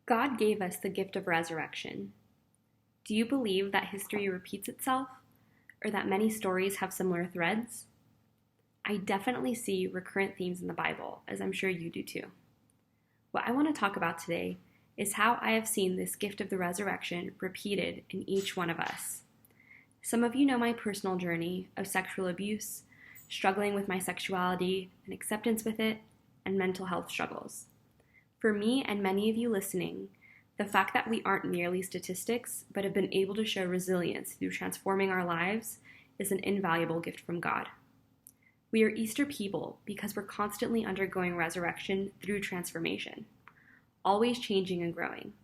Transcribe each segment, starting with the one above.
God gave us the gift of resurrection. Do you believe that history repeats itself, or that many stories have similar threads? I definitely see recurrent themes in the Bible, as I'm sure you do too. What I want to talk about today is how I have seen this gift of the resurrection repeated in each one of us. Some of you know my personal journey of sexual abuse, struggling with my sexuality and acceptance with it, and mental health struggles. For me and many of you listening, the fact that we aren't merely statistics, but have been able to show resilience through transforming our lives is an invaluable gift from God. We are Easter people because we're constantly undergoing resurrection through transformation, always changing and growing.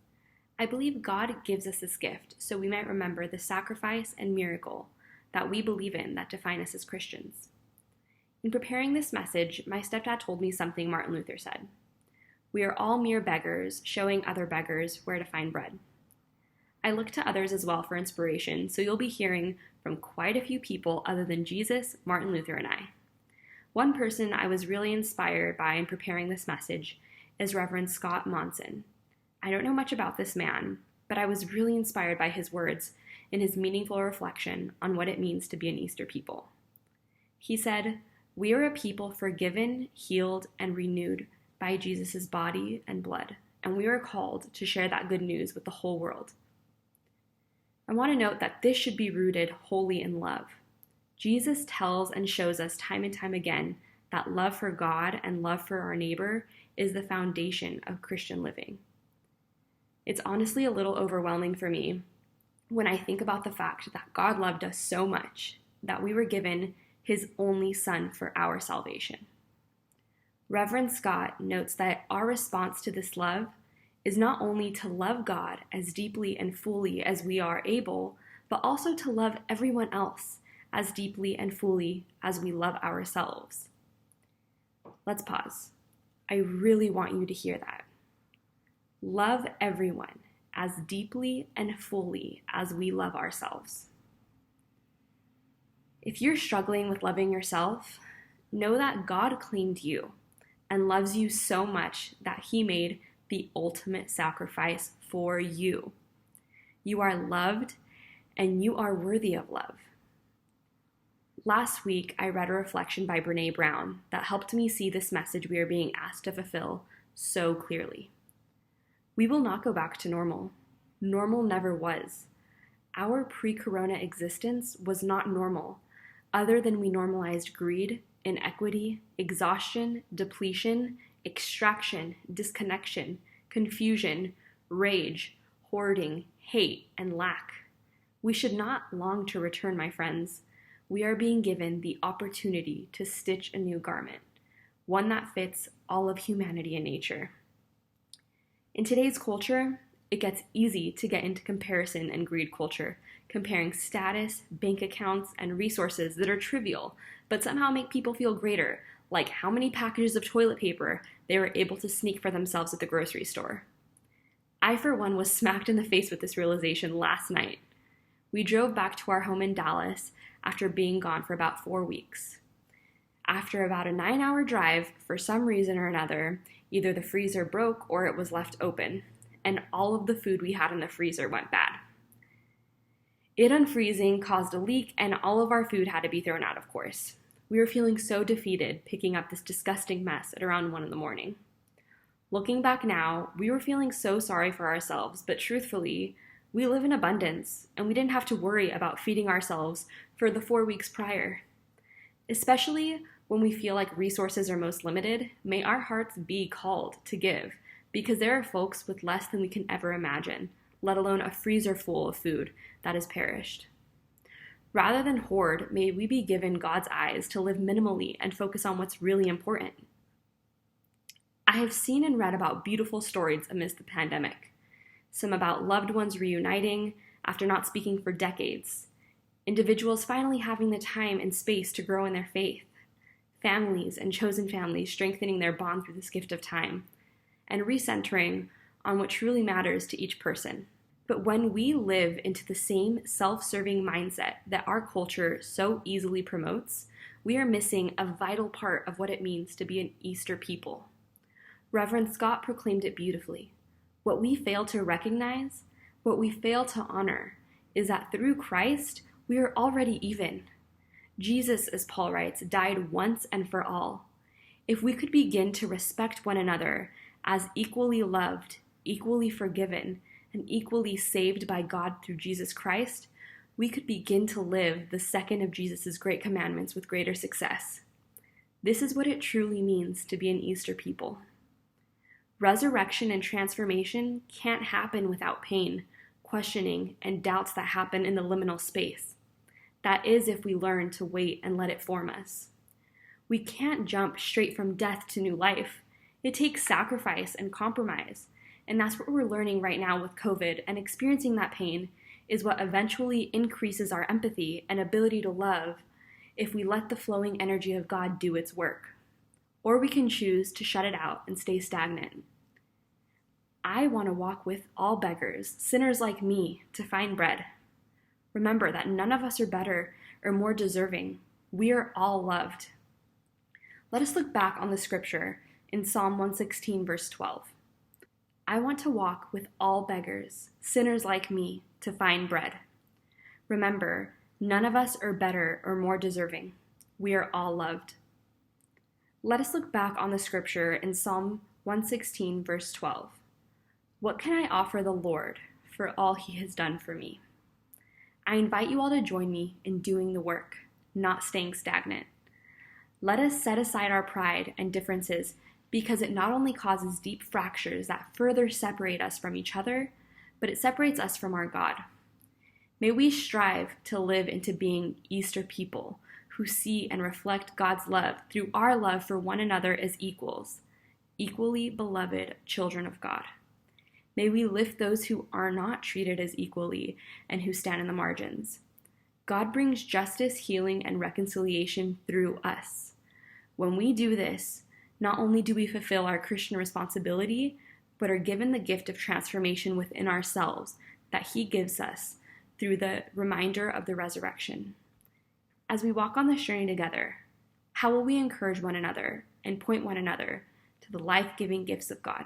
I believe God gives us this gift so we might remember the sacrifice and miracle that we believe in that define us as Christians. In preparing this message, my stepdad told me something Martin Luther said. We are all mere beggars, showing other beggars where to find bread. I look to others as well for inspiration, so you'll be hearing from quite a few people other than Jesus, Martin Luther, and I. One person I was really inspired by in preparing this message is Reverend Scott Monson. I don't know much about this man, but I was really inspired by his words and his meaningful reflection on what it means to be an Easter people. He said, "We are a people forgiven, healed, and renewed by Jesus' body and blood, and we are called to share that good news with the whole world." I want to note that this should be rooted wholly in love. Jesus tells and shows us time and time again that love for God and love for our neighbor is the foundation of Christian living. It's honestly a little overwhelming for me when I think about the fact that God loved us so much that we were given His only Son for our salvation. Reverend Scott notes that our response to this love is not only to love God as deeply and fully as we are able, but also to love everyone else as deeply and fully as we love ourselves. Let's pause. I really want you to hear that. Love everyone as deeply and fully as we love ourselves. If you're struggling with loving yourself, know that God claimed you and loves you so much that He made the ultimate sacrifice for you. You are loved and you are worthy of love. Last week, I read a reflection by Brené Brown that helped me see this message we are being asked to fulfill so clearly. We will not go back to normal. Normal never was. Our pre-corona existence was not normal, other than we normalized greed, inequity, exhaustion, depletion, extraction, disconnection, confusion, rage, hoarding, hate, and lack. We should not long to return, my friends. We are being given the opportunity to stitch a new garment, one that fits all of humanity and nature. In today's culture, it gets easy to get into comparison and greed culture, comparing status, bank accounts, and resources that are trivial, but somehow make people feel greater, like how many packages of toilet paper they were able to sneak for themselves at the grocery store. I, for one, was smacked in the face with this realization last night. We drove back to our home in Dallas after being gone for about 4 weeks. After about a 9-hour drive, for some reason or another, either the freezer broke or it was left open, and all of the food we had in the freezer went bad. It unfreezing caused a leak, and all of our food had to be thrown out, of course. We were feeling so defeated picking up this disgusting mess at around 1 a.m. Looking back now, we were feeling so sorry for ourselves, but truthfully, we live in abundance, and we didn't have to worry about feeding ourselves for the 4 weeks prior. Especially when we feel like resources are most limited, may our hearts be called to give, because there are folks with less than we can ever imagine, let alone a freezer full of food that has perished. Rather than hoard, may we be given God's eyes to live minimally and focus on what's really important. I have seen and read about beautiful stories amidst the pandemic. Some about loved ones reuniting after not speaking for decades, individuals finally having the time and space to grow in their faith, families and chosen families strengthening their bond through this gift of time, and recentering on what truly matters to each person. But when we live into the same self-serving mindset that our culture so easily promotes, we are missing a vital part of what it means to be an Easter people. Reverend Scott proclaimed it beautifully. What we fail to recognize, what we fail to honor, is that through Christ, we are already even. Jesus, as Paul writes, died once and for all. If we could begin to respect one another as equally loved, equally forgiven, and equally saved by God through Jesus Christ, we could begin to live the second of Jesus' great commandments with greater success. This is what it truly means to be an Easter people. Resurrection and transformation can't happen without pain, questioning, and doubts that happen in the liminal space. That is, if we learn to wait and let it form us. We can't jump straight from death to new life. It takes sacrifice and compromise, and that's what we're learning right now with COVID, and experiencing that pain is what eventually increases our empathy and ability to love if we let the flowing energy of God do its work. Or we can choose to shut it out and stay stagnant. I want to walk with all beggars, sinners like me, to find bread. Remember that none of us are better or more deserving. We are all loved. Let us look back on the scripture in Psalm 116, verse 12. I want to walk with all beggars, sinners like me, to find bread. Remember, none of us are better or more deserving. We are all loved. Let us look back on the scripture in Psalm 116, verse 12. What can I offer the Lord for all he has done for me? I invite you all to join me in doing the work, not staying stagnant. Let us set aside our pride and differences, because it not only causes deep fractures that further separate us from each other, but it separates us from our God. May we strive to live into being Easter people who see and reflect God's love through our love for one another as equals, equally beloved children of God. May we lift those who are not treated as equally and who stand in the margins. God brings justice, healing, and reconciliation through us. When we do this, not only do we fulfill our Christian responsibility, but are given the gift of transformation within ourselves that he gives us through the reminder of the resurrection. As we walk on this journey together, how will we encourage one another and point one another to the life-giving gifts of God?